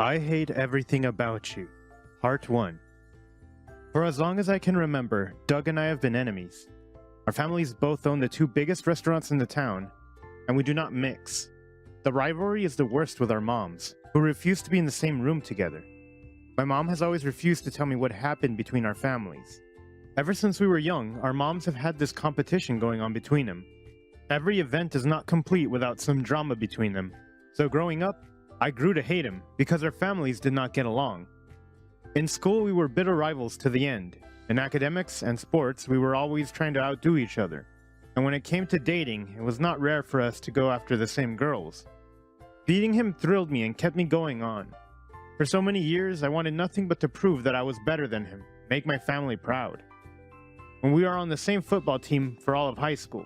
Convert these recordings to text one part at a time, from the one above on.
I hate everything about you. Part 1. For as long as I can remember, Doug and I have been enemies. Our families both own the two biggest restaurants in the town, and we do not mix. The rivalry is the worst with our moms, who refuse to be in the same room together. My mom has always refused to tell me what happened between our families. Ever since we were young, our moms have had this competition going on between them. Every event is not complete without some drama between them. So growing up, I grew to hate him because our families did not get along. In school, we were bitter rivals to the end. In academics and sports, we were always trying to outdo each other. And when it came to dating, it was not rare for us to go after the same girls. Beating him thrilled me and kept me going on. For so many years, I wanted nothing but to prove that I was better than him, make my family proud. When we were on the same football team for all of high school.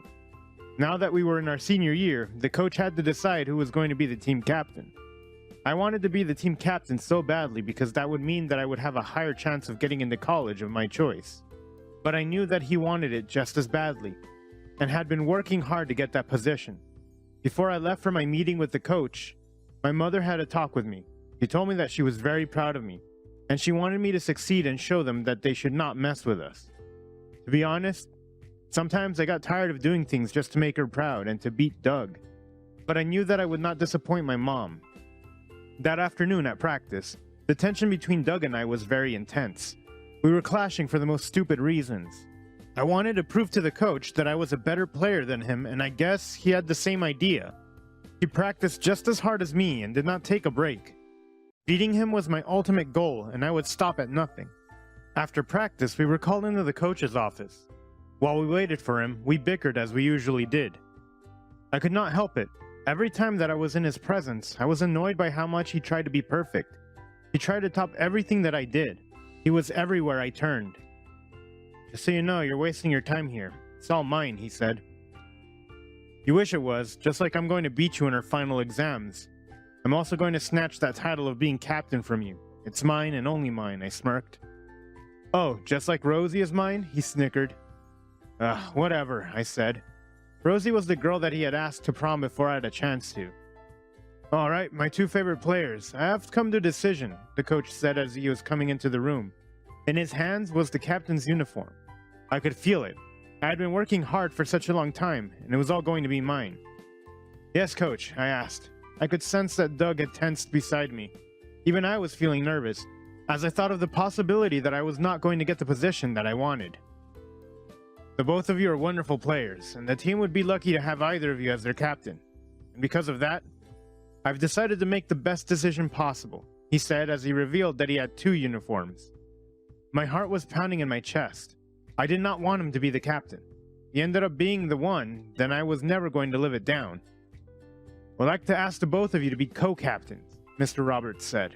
Now that we were in our senior year, the coach had to decide who was going to be the team captain. I wanted to be the team captain so badly because that would mean that I would have a higher chance of getting into college of my choice. But I knew that he wanted it just as badly, and had been working hard to get that position. Before I left for my meeting with the coach, my mother had a talk with me. She told me that she was very proud of me, and she wanted me to succeed and show them that they should not mess with us. To be honest, sometimes I got tired of doing things just to make her proud and to beat Doug. But I knew that I would not disappoint my mom. That afternoon at practice, the tension between Doug and I was very intense. We were clashing for the most stupid reasons. I wanted to prove to the coach that I was a better player than him, and I guess he had the same idea. He practiced just as hard as me and did not take a break. Beating him was my ultimate goal, and I would stop at nothing. After practice, we were called into the coach's office. While we waited for him, we bickered as we usually did. I could not help it. Every time that I was in his presence, I was annoyed by how much he tried to be perfect. He tried to top everything that I did. He was everywhere I turned. Just so you know, you're wasting your time here. It's all mine, he said. You wish it was, just like I'm going to beat you in our final exams. I'm also going to snatch that title of being captain from you. It's mine and only mine, I smirked. Oh, just like Rosie is mine? He snickered. Whatever, I said. Rosie was the girl that he had asked to prom before I had a chance to. Alright, my two favorite players. I have come to a decision, the coach said as he was coming into the room. In his hands was the captain's uniform. I could feel it. I had been working hard for such a long time, and it was all going to be mine. Yes, coach, I asked. I could sense that Doug had tensed beside me. Even I was feeling nervous, as I thought of the possibility that I was not going to get the position that I wanted. The both of you are wonderful players, and the team would be lucky to have either of you as their captain. And because of that, I've decided to make the best decision possible, he said as he revealed that he had two uniforms. My heart was pounding in my chest. I did not want him to be the captain. He ended up being the one, then I was never going to live it down. I'd like to ask the both of you to be co-captains, Mr. Roberts said.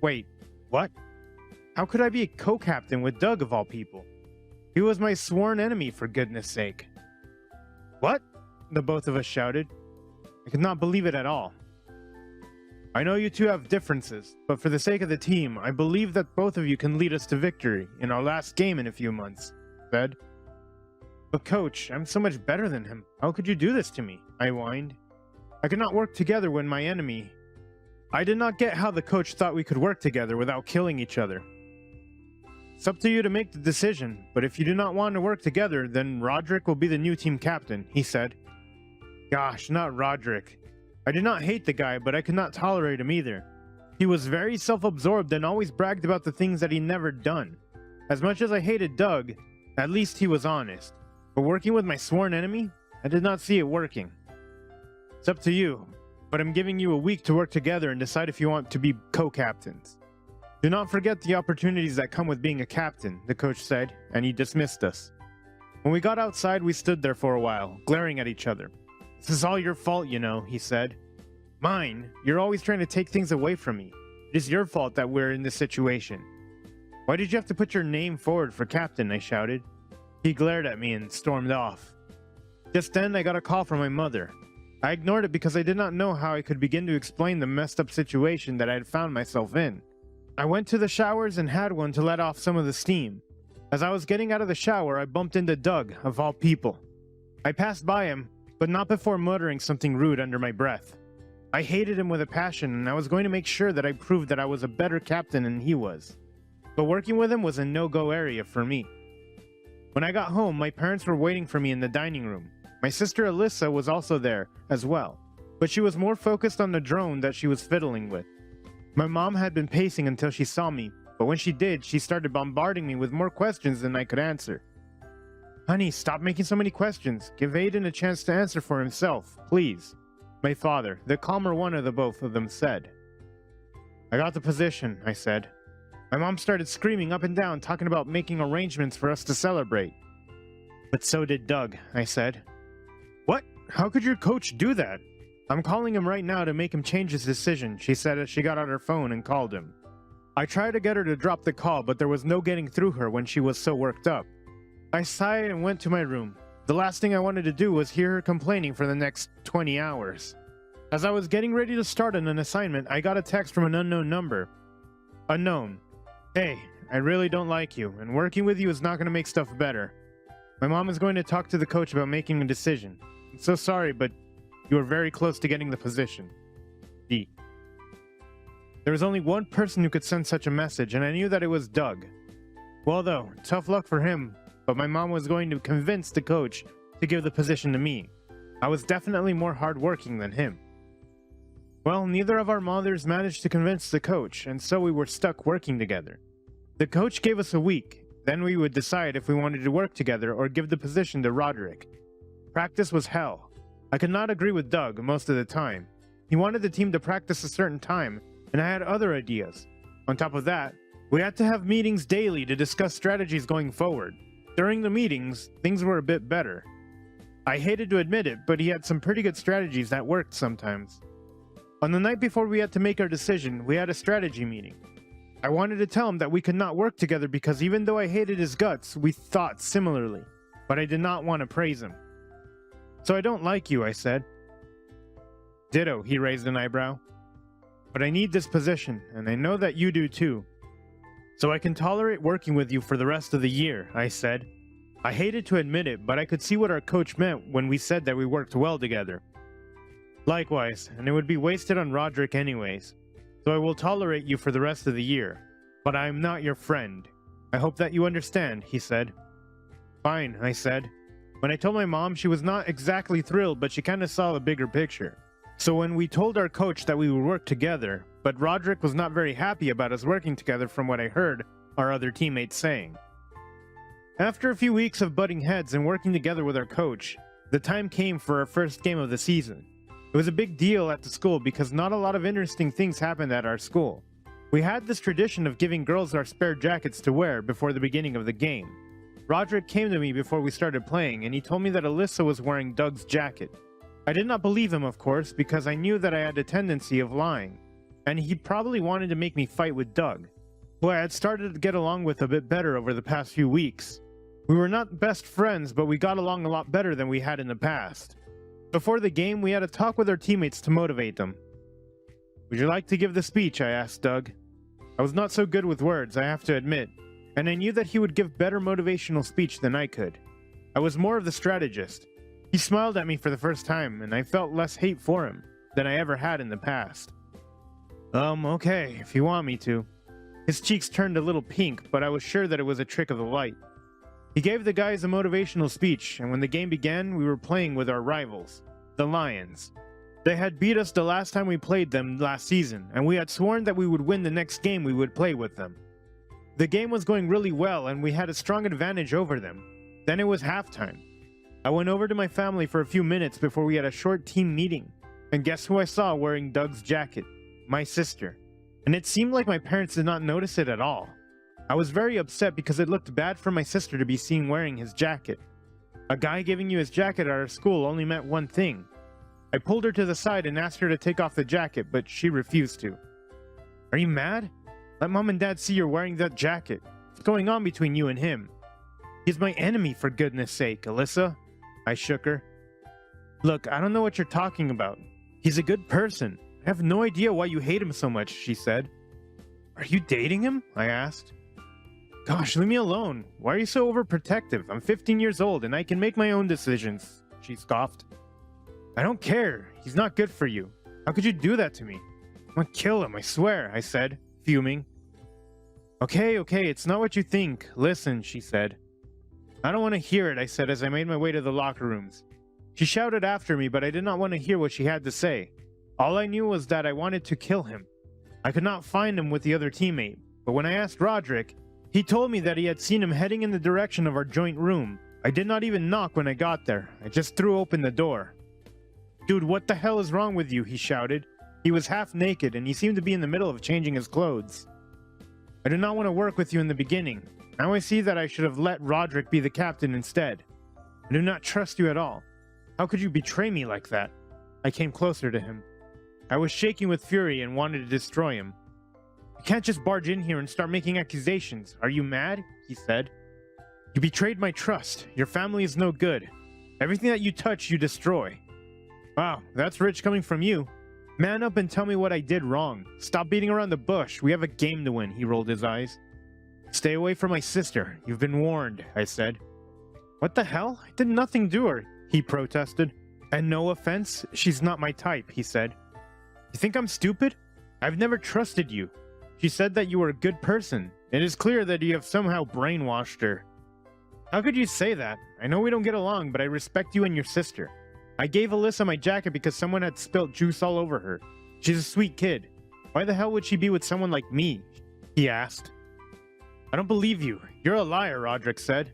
Wait, what? How could I be a co-captain with Doug of all people? He was my sworn enemy, for goodness sake. What? The both of us shouted. I could not believe it at all. I know you two have differences, but for the sake of the team, I believe that both of you can lead us to victory in our last game in a few months, I said. But coach, I'm so much better than him. How could you do this to me? I whined. I could not work together when my enemy... I did not get how the coach thought we could work together without killing each other. It's up to you to make the decision, but if you do not want to work together, then Roderick will be the new team captain, he said. Gosh, not Roderick. I did not hate the guy, but I could not tolerate him either. He was very self-absorbed and always bragged about the things that he never done. As much as I hated Doug, at least he was honest. But working with my sworn enemy, I did not see it working. It's up to you, but I'm giving you a week to work together and decide if you want to be co-captains. Do not forget the opportunities that come with being a captain, the coach said, and he dismissed us. When we got outside, we stood there for a while, glaring at each other. This is all your fault, you know, he said. Mine? You're always trying to take things away from me. It is your fault that we're in this situation. Why did you have to put your name forward for captain? I shouted. He glared at me and stormed off. Just then, I got a call from my mother. I ignored it because I did not know how I could begin to explain the messed up situation that I had found myself in. I went to the showers and had one to let off some of the steam. As I was getting out of the shower, I bumped into Doug, of all people. I passed by him, but not before muttering something rude under my breath. I hated him with a passion, and I was going to make sure that I proved that I was a better captain than he was. But working with him was a no-go area for me. When I got home, my parents were waiting for me in the dining room. My sister Alyssa was also there as well, but she was more focused on the drone that she was fiddling with. My mom had been pacing until she saw me, but when she did, she started bombarding me with more questions than I could answer. Honey, stop making so many questions. Give Aiden a chance to answer for himself, please. My father, the calmer one of the both of them, said. I got the position, I said. My mom started screaming up and down, talking about making arrangements for us to celebrate. But so did Doug, I said. What? How could your coach do that? I'm calling him right now to make him change his decision, she said as she got out her phone and called him. I tried to get her to drop the call, but there was no getting through her when she was so worked up. I sighed and went to my room. The last thing I wanted to do was hear her complaining for the next 20 hours. As I was getting ready to start on an assignment, I got a text from an unknown number. Unknown. Hey, I really don't like you, and working with you is not going to make stuff better. My mom is going to talk to the coach about making a decision. I'm so sorry, but you were very close to getting the position. D. There was only one person who could send such a message, and I knew that it was Doug. Well though, tough luck for him, but my mom was going to convince the coach to give the position to me. I was definitely more hardworking than him. Well, neither of our mothers managed to convince the coach, and so we were stuck working together. The coach gave us a week, then we would decide if we wanted to work together or give the position to Roderick. Practice was hell. I could not agree with Doug most of the time. He wanted the team to practice a certain time, and I had other ideas. On top of that, we had to have meetings daily to discuss strategies going forward. During the meetings, things were a bit better. I hated to admit it, but he had some pretty good strategies that worked sometimes. On the night before we had to make our decision, we had a strategy meeting. I wanted to tell him that we could not work together because even though I hated his guts, we thought similarly, but I did not want to praise him. So I don't like you, I said. Ditto, he raised an eyebrow. But I need this position, and I know that you do too. So I can tolerate working with you for the rest of the year, I said. I hated to admit it, but I could see what our coach meant when we said that we worked well together. Likewise, and it would be wasted on Roderick anyways. So I will tolerate you for the rest of the year. But I am not your friend. I hope that you understand, he said. Fine, I said. When I told my mom, she was not exactly thrilled, but she kind of saw the bigger picture. So when we told our coach that we would work together, but Roderick was not very happy about us working together from what I heard our other teammates saying. After a few weeks of butting heads and working together with our coach, the time came for our first game of the season. It was a big deal at the school because not a lot of interesting things happened at our school. We had this tradition of giving girls our spare jackets to wear before the beginning of the game. Roderick came to me before we started playing and he told me that Alyssa was wearing Doug's jacket. I did not believe him, of course, because I knew that I had a tendency of lying, and he probably wanted to make me fight with Doug, who I had started to get along with a bit better over the past few weeks. We were not best friends, but we got along a lot better than we had in the past. Before the game, we had a talk with our teammates to motivate them. Would you like to give the speech? I asked Doug. I was not so good with words, I have to admit, and I knew that he would give better motivational speech than I could. I was more of the strategist. He smiled at me for the first time, and I felt less hate for him than I ever had in the past. Okay, if you want me to. His cheeks turned a little pink, but I was sure that it was a trick of the light. He gave the guys a motivational speech, and when the game began, we were playing with our rivals, the Lions. They had beat us the last time we played them last season, and we had sworn that we would win the next game we would play with them. The game was going really well, and we had a strong advantage over them. Then it was halftime. I went over to my family for a few minutes before we had a short team meeting, and guess who I saw wearing Doug's jacket? My sister. And it seemed like my parents did not notice it at all. I was very upset because it looked bad for my sister to be seen wearing his jacket. A guy giving you his jacket at our school only meant one thing. I pulled her to the side and asked her to take off the jacket, but she refused to. Are you mad? Let mom and dad see you're wearing that jacket. What's going on between you and him? He's my enemy, for goodness sake, Alyssa. I shook her. Look, I don't know what you're talking about. He's a good person. I have no idea why you hate him so much, she said. Are you dating him? I asked. Gosh, leave me alone. Why are you so overprotective? I'm 15 years old and I can make my own decisions, she scoffed. I don't care. He's not good for you. How could you do that to me? I'm gonna kill him, I swear, I said, fuming. Okay, it's not what you think. Listen, she said. I don't want to hear it, I said as I made my way to the locker rooms. She shouted after me, but I did not want to hear what she had to say. All I knew was that I wanted to kill him. I could not find him with the other teammate, but when I asked Roderick, he told me that he had seen him heading in the direction of our joint room. I did not even knock when I got there. I just threw open the door. Dude, what the hell is wrong with you? He shouted. He was half naked and he seemed to be in the middle of changing his clothes. I did not want to work with you in the beginning. Now I see that I should have let Roderick be the captain instead. I do not trust you at all. How could you betray me like that? I came closer to him. I was shaking with fury and wanted to destroy him. You can't just barge in here and start making accusations. Are you mad? He said. You betrayed my trust. Your family is no good. Everything that you touch, you destroy. Wow, that's rich coming from you. Man up and tell me what I did wrong. Stop beating around the bush. We have a game to win, he rolled his eyes. Stay away from my sister. You've been warned, I said. What the hell? I did nothing to her, he protested. And no offense, she's not my type, he said. You think I'm stupid? I've never trusted you. She said that you were a good person. It is clear that you have somehow brainwashed her. How could you say that? I know we don't get along, but I respect you and your sister. I gave Alyssa my jacket because someone had spilt juice all over her. She's a sweet kid. Why the hell would she be with someone like me? He asked. I don't believe you. You're a liar, Roderick said.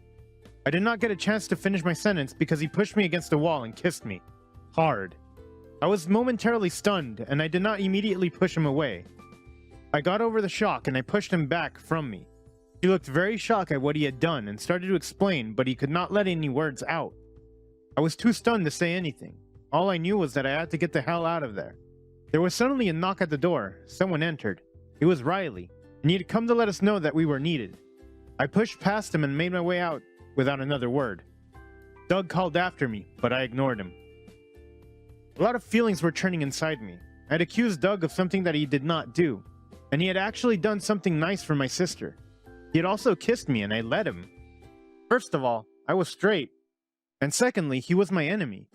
I did not get a chance to finish my sentence because he pushed me against a wall and kissed me. Hard. I was momentarily stunned, and I did not immediately push him away. I got over the shock and I pushed him back from me. He looked very shocked at what he had done and started to explain, but he could not let any words out. I was too stunned to say anything. All I knew was that I had to get the hell out of there. There was suddenly a knock at the door. Someone entered. It was Riley, and he had come to let us know that we were needed. I pushed past him and made my way out without another word. Doug called after me, but I ignored him. A lot of feelings were churning inside me. I had accused Doug of something that he did not do, and he had actually done something nice for my sister. He had also kissed me, and I let him. First of all, I was straight. And secondly, he was my enemy.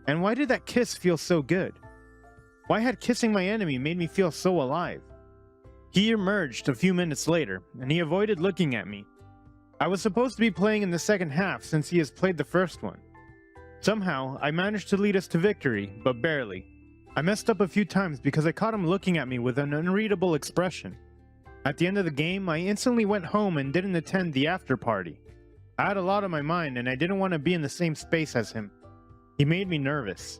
And why did that kiss feel so good? Why had kissing my enemy made me feel so alive? He emerged a few minutes later, and he avoided looking at me. I was supposed to be playing in the second half since he has played the first one. Somehow, I managed to lead us to victory, but barely. I messed up a few times because I caught him looking at me with an unreadable expression. At the end of the game, I instantly went home and didn't attend the after party. I had a lot on my mind and I didn't want to be in the same space as him. He made me nervous.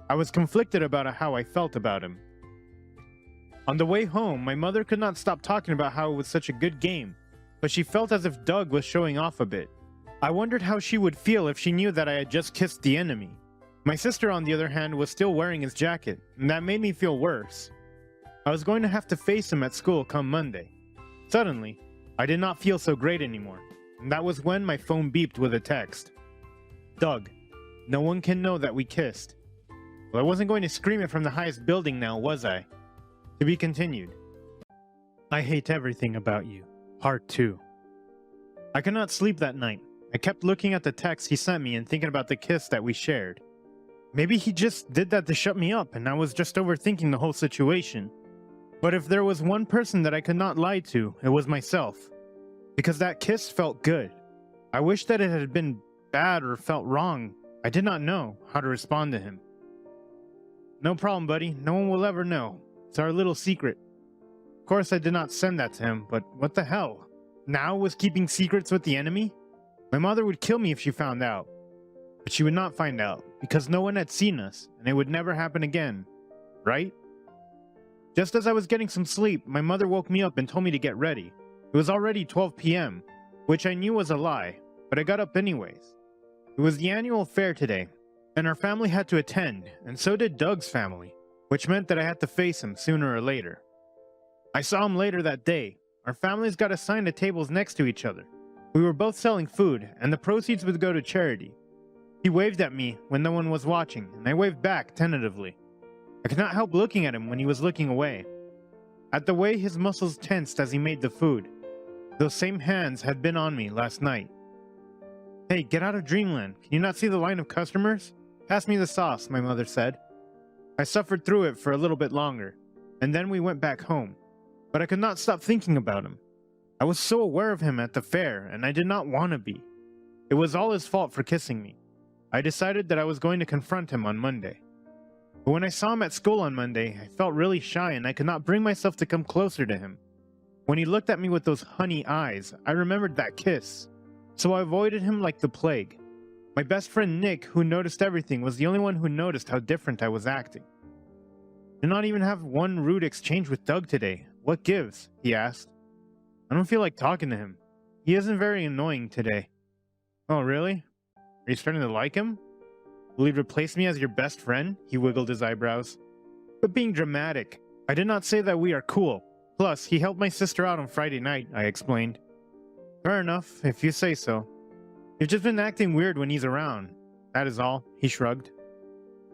I was conflicted about how I felt about him. On the way home, my mother could not stop talking about how it was such a good game, but she felt as if Doug was showing off a bit. I wondered how she would feel if she knew that I had just kissed the enemy. My sister, on the other hand, was still wearing his jacket, and that made me feel worse. I was going to have to face him at school come Monday. Suddenly, I did not feel so great anymore, and that was when my phone beeped with a text. Doug, no one can know that we kissed. Well, I wasn't going to scream it from the highest building now, was I? To be continued. I hate everything about you. Part 2. I could not sleep that night. I kept looking at the text he sent me and thinking about the kiss that we shared. Maybe he just did that to shut me up and I was just overthinking the whole situation. But if there was one person that I could not lie to, it was myself. Because that kiss felt good. I wish that it had been bad or felt wrong. I did not know how to respond to him. No problem, buddy. No one will ever know. It's our little secret. Of course, I did not send that to him, but what the hell? Now was keeping secrets with the enemy? My mother would kill me if she found out. But she would not find out, because no one had seen us, and it would never happen again. Right? Just as I was getting some sleep, my mother woke me up and told me to get ready. It was already 12 p.m., which I knew was a lie, but I got up anyways. It was the annual fair today, and our family had to attend, and so did Doug's family, which meant that I had to face him sooner or later. I saw him later that day. Our families got assigned to tables next to each other. We were both selling food, and the proceeds would go to charity. He waved at me when no one was watching, and I waved back tentatively. I could not help looking at him when he was looking away. At the way his muscles tensed as he made the food. Those same hands had been on me last night. Hey, get out of dreamland. Can you not see the line of customers? Pass me the sauce, my mother said. I suffered through it for a little bit longer, and then we went back home. But I could not stop thinking about him. I was so aware of him at the fair, and I did not want to be. It was all his fault for kissing me. I decided that I was going to confront him on Monday. But when I saw him at school on Monday, I felt really shy and I could not bring myself to come closer to him. When he looked at me with those honey eyes, I remembered that kiss. So I avoided him like the plague. My best friend Nick, who noticed everything, was the only one who noticed how different I was acting. "Did not even have one rude exchange with Doug today. What gives?" he asked. "I don't feel like talking to him. He isn't very annoying today." "Oh, really? Are you starting to like him? Will he replace me as your best friend?" He wiggled his eyebrows. "But being dramatic. I did not say that we are cool. Plus, he helped my sister out on Friday night," I explained. "Fair enough, if you say so. You've just been acting weird when he's around. That is all," he shrugged.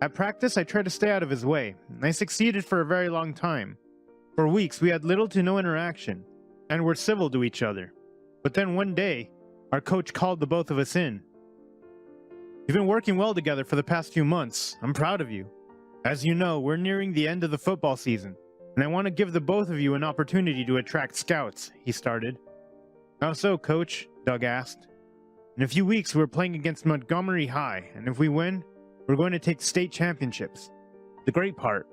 At practice, I tried to stay out of his way, and I succeeded for a very long time. For weeks, we had little to no interaction, and were civil to each other. But then one day, our coach called the both of us in. "You've been working well together for the past few months. I'm proud of you. As you know, we're nearing the end of the football season, and I want to give the both of you an opportunity to attract scouts," he started. "How so, Coach?" Doug asked. "In a few weeks, we're playing against Montgomery High, and if we win, we're going to take state championships. The great part,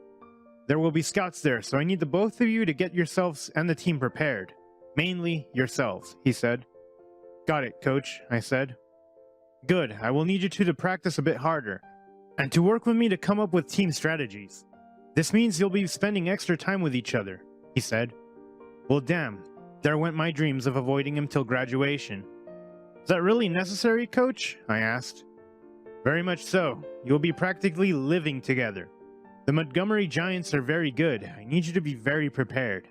there will be scouts there, so I need the both of you to get yourselves and the team prepared. Mainly yourselves," he said. "Got it, Coach," I said. "Good. I will need you two to practice a bit harder, and to work with me to come up with team strategies. This means you'll be spending extra time with each other," he said. Well, damn. There went my dreams of avoiding him till graduation. "Is that really necessary, Coach?" I asked. "Very much so. You'll be practically living together. The Montgomery Giants are very good. I need you to be very prepared."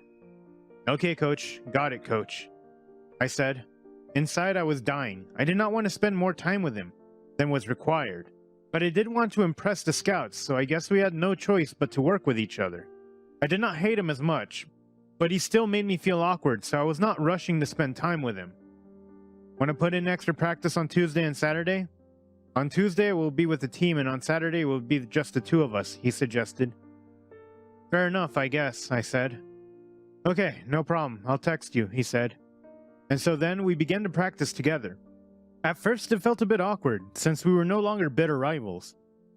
"Okay, Coach. Got it, Coach," I said. Inside, I was dying. I did not want to spend more time with him than was required. But I did want to impress the scouts, so I guess we had no choice but to work with each other. I did not hate him as much, but he still made me feel awkward, so I was not rushing to spend time with him. "Want to put in extra practice on Tuesday and Saturday?" "On Tuesday, we'll be with the team, and on Saturday, we'll be just the two of us," he suggested. "Fair enough, I guess," I said. "Okay, no problem. I'll text you," he said. And so then we began to practice together. At first, it felt a bit awkward, since we were no longer bitter rivals.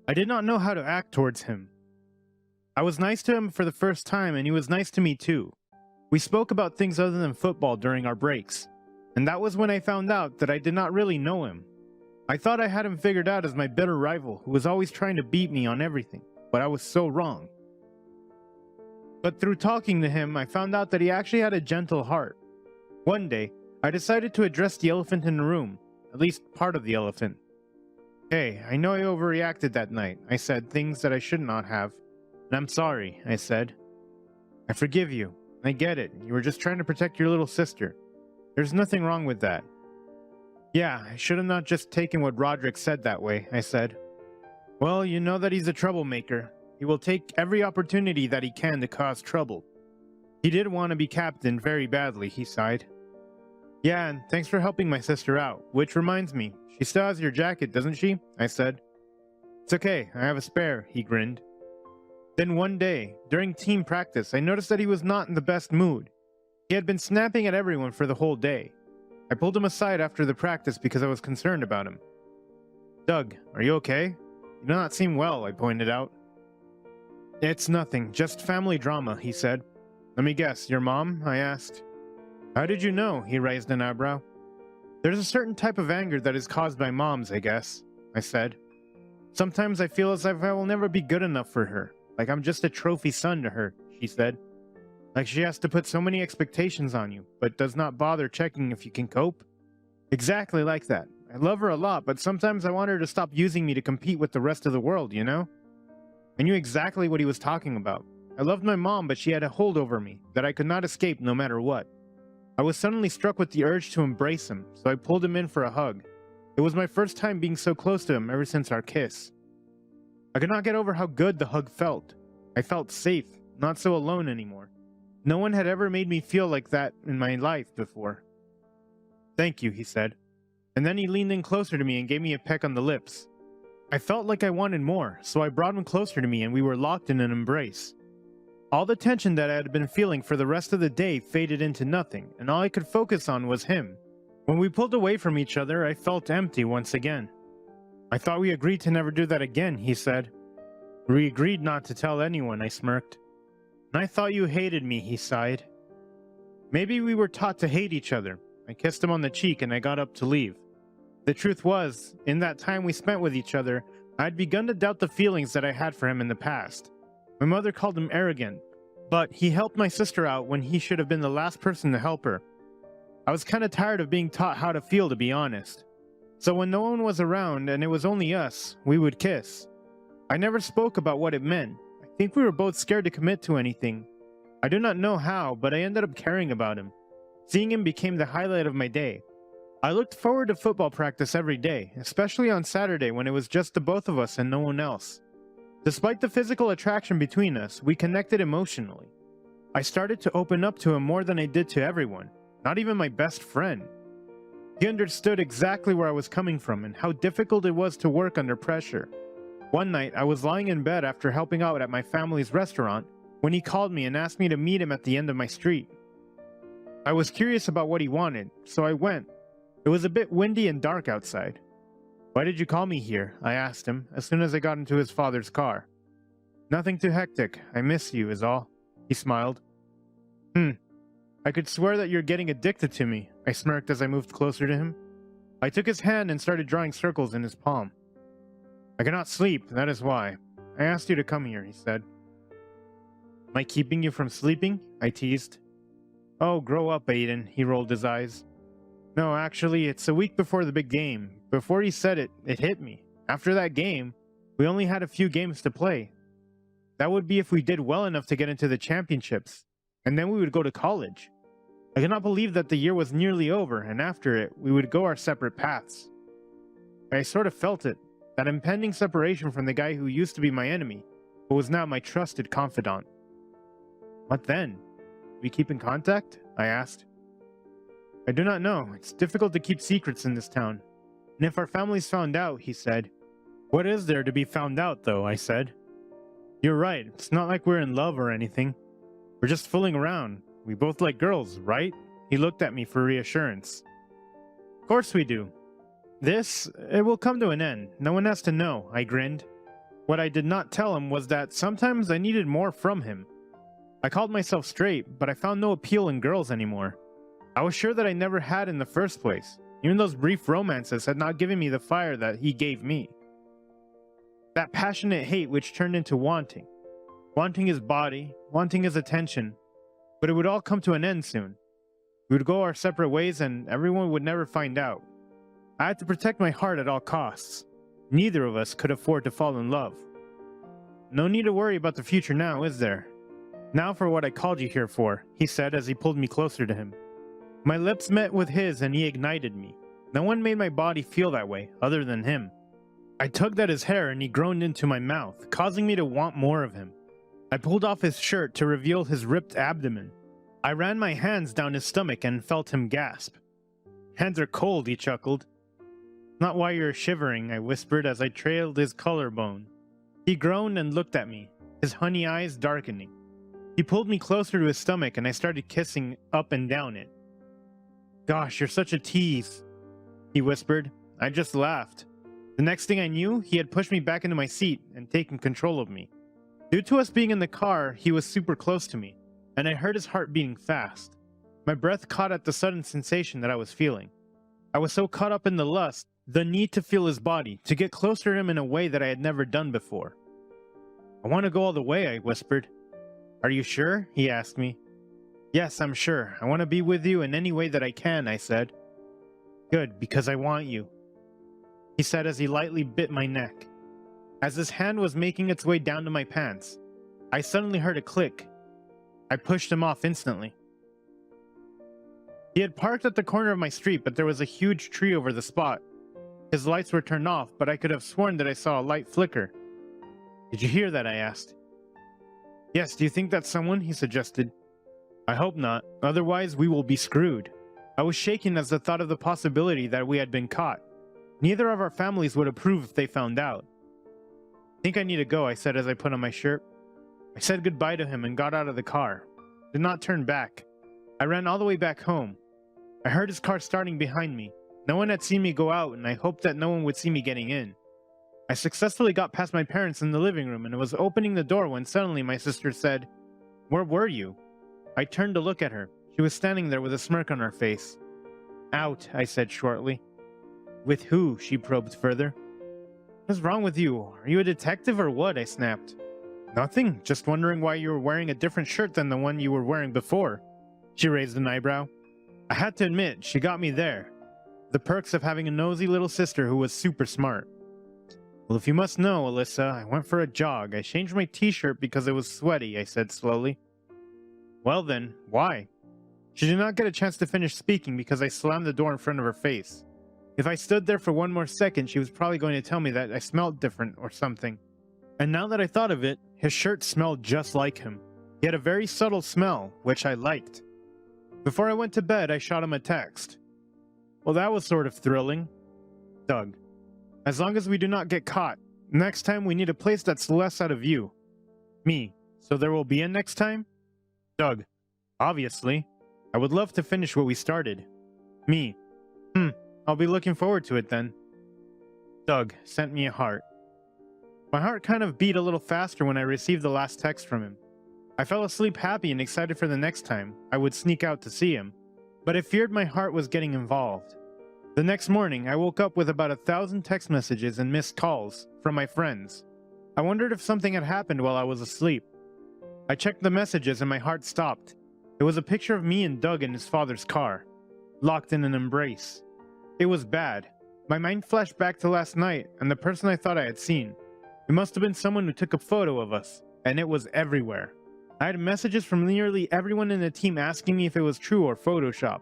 I did not know how to act towards him. I was nice to him for the first time, and he was nice to me too. We spoke about things other than football during our breaks, and that was when I found out that I did not really know him. I thought I had him figured out as my bitter rival who was always trying to beat me on everything, but I was so wrong. But through talking to him, I found out that he actually had a gentle heart. One day, I decided to address the elephant in the room, at least part of the elephant. "Hey, I know I overreacted that night. I said things that I should not have. And I'm sorry," I said. "I forgive you. I get it. You were just trying to protect your little sister. There's nothing wrong with that." "Yeah, I should have not just taken what Roderick said that way," I said. "Well, you know that he's a troublemaker. He will take every opportunity that he can to cause trouble. He did want to be captain very badly," he sighed. "Yeah, and thanks for helping my sister out. Which reminds me, she still has your jacket, doesn't she?" I said. "It's okay, I have a spare," he grinned. Then one day, during team practice, I noticed that he was not in the best mood. He had been snapping at everyone for the whole day. I pulled him aside after the practice because I was concerned about him. "Doug, are you okay? You do not seem well," I pointed out. "It's nothing, just family drama," he said. "Let me guess, your mom?" I asked. "How did you know?" He raised an eyebrow. "There's a certain type of anger that is caused by moms, I guess," I said. "Sometimes I feel as if I will never be good enough for her, like I'm just a trophy son to her," she said. "Like she has to put so many expectations on you, but does not bother checking if you can cope." "Exactly like that. I love her a lot, but sometimes I want her to stop using me to compete with the rest of the world, you know?" I knew exactly what he was talking about. I loved my mom, but she had a hold over me that I could not escape no matter what. I was suddenly struck with the urge to embrace him, so I pulled him in for a hug. It was my first time being so close to him ever since our kiss. I could not get over how good the hug felt. I felt safe, not so alone anymore. No one had ever made me feel like that in my life before. "Thank you," he said. And then he leaned in closer to me and gave me a peck on the lips. I felt like I wanted more, so I brought him closer to me and we were locked in an embrace. All the tension that I had been feeling for the rest of the day faded into nothing, and all I could focus on was him. When we pulled away from each other, I felt empty once again. I thought we agreed to never do that again, he said. We agreed not to tell anyone, I smirked. And I thought you hated me, he sighed. Maybe we were taught to hate each other. I kissed him on the cheek and I got up to leave. The truth was, in that time we spent with each other, I had begun to doubt the feelings that I had for him in the past. My mother called him arrogant, but he helped my sister out when he should have been the last person to help her. I was kind of tired of being taught how to feel, to be honest. So when no one was around and it was only us, we would kiss. I never spoke about what it meant. I think we were both scared to commit to anything. I do not know how, but I ended up caring about him. Seeing him became the highlight of my day. I looked forward to football practice every day, especially on Saturday when it was just the both of us and no one else. Despite the physical attraction between us, we connected emotionally. I started to open up to him more than I did to everyone, not even my best friend. He understood exactly where I was coming from and how difficult it was to work under pressure. One night, I was lying in bed after helping out at my family's restaurant when he called me and asked me to meet him at the end of my street. I was curious about what he wanted, so I went. It was a bit windy and dark outside. Why did you call me here? I asked him as soon as I got into his father's car. Nothing too hectic. I miss you is all. He smiled. I could swear that you're getting addicted to me, I smirked as I moved closer to him. I took his hand and started drawing circles in his palm. I cannot sleep, that is why. I asked you to come here, he said. Am I keeping you from sleeping? I teased. Oh, grow up, Aiden, he rolled his eyes. No, actually, it's a week before the big game. Before he said it, it hit me. After that game, we only had a few games to play. That would be if we did well enough to get into the championships, and then we would go to college. I cannot believe that the year was nearly over, and after it, we would go our separate paths. I sort of felt it, that impending separation from the guy who used to be my enemy, but was now my trusted confidant. What then? We keep in contact? I asked. I do not know. It's difficult to keep secrets in this town. And if our families found out, he said. What is there to be found out, though? I said. You're right. It's not like we're in love or anything. We're just fooling around. We both like girls, right? He looked at me for reassurance. Of course we do. It will come to an end. No one has to know, I grinned. What I did not tell him was that sometimes I needed more from him. I called myself straight, but I found no appeal in girls anymore. I was sure that I never had in the first place. Even those brief romances had not given me the fire that he gave me. That passionate hate which turned into wanting. Wanting his body, wanting his attention. But it would all come to an end soon. We would go our separate ways and everyone would never find out. I had to protect my heart at all costs. Neither of us could afford to fall in love. No need to worry about the future now, is there? Now for what I called you here for, he said as he pulled me closer to him. My lips met with his and he ignited me. No one made my body feel that way, other than him. I tugged at his hair and he groaned into my mouth, causing me to want more of him. I pulled off his shirt to reveal his ripped abdomen. I ran my hands down his stomach and felt him gasp. Hands are cold, he chuckled. Not why you're shivering, I whispered as I trailed his collarbone. He groaned and looked at me, his honey eyes darkening. He pulled me closer to his stomach and I started kissing up and down it. Gosh, you're such a tease, he whispered. I just laughed. The next thing I knew, he had pushed me back into my seat and taken control of me. Due to us being in the car, he was super close to me, and I heard his heart beating fast. My breath caught at the sudden sensation that I was feeling. I was so caught up in the lust, the need to feel his body, to get closer to him in a way that I had never done before. I want to go all the way, I whispered. Are you sure? He asked me. Yes, I'm sure. I want to be with you in any way that I can, I said. Good, because I want you, he said as he lightly bit my neck. As his hand was making its way down to my pants, I suddenly heard a click. I pushed him off instantly. He had parked at the corner of my street, but there was a huge tree over the spot. His lights were turned off, but I could have sworn that I saw a light flicker. Did you hear that? I asked. Yes, do you think that's someone? He suggested. I hope not, otherwise we will be screwed. I was shaken as the thought of the possibility that we had been caught. Neither of our families would approve if they found out. Think I need to go, I said as I put on my shirt. I said goodbye to him and got out of the car. Did not turn back. I ran all the way back home. I heard his car starting behind me. No one had seen me go out, and I hoped that no one would see me getting in. I successfully got past my parents in the living room and was opening the door when suddenly my sister said, "Where were you?" I turned to look at her. She was standing there with a smirk on her face. "Out," I said shortly. "With who?" she probed further. "What's wrong with you? Are you a detective or what?" I snapped. "Nothing, just wondering why you were wearing a different shirt than the one you were wearing before." She raised an eyebrow. I had to admit, she got me there. The perks of having a nosy little sister who was super smart. "Well, if you must know, Alyssa, I went for a jog. I changed my t-shirt because it was sweaty," I said slowly. "Well then, why?" She did not get a chance to finish speaking because I slammed the door in front of her face. If I stood there for one more second, she was probably going to tell me that I smelled different or something. And now that I thought of it, his shirt smelled just like him. He had a very subtle smell, which I liked. Before I went to bed, I shot him a text. "Well, that was sort of thrilling. Doug. As long as we do not get caught, next time we need a place that's less out of view." Me. So there will be a next time? Doug. Obviously. I would love to finish what we started. Me. I'll be looking forward to it then. Doug sent me a heart. My heart kind of beat a little faster when I received the last text from him. I fell asleep happy and excited for the next time I would sneak out to see him, but I feared my heart was getting involved. The next morning, I woke up with about 1,000 text messages and missed calls from my friends. I wondered if something had happened while I was asleep. I checked the messages and my heart stopped. It was a picture of me and Doug in his father's car, locked in an embrace. It was bad. My mind flashed back to last night and the person I thought I had seen. It must have been someone who took a photo of us, and it was everywhere. I had messages from nearly everyone in the team asking me if it was true or Photoshop.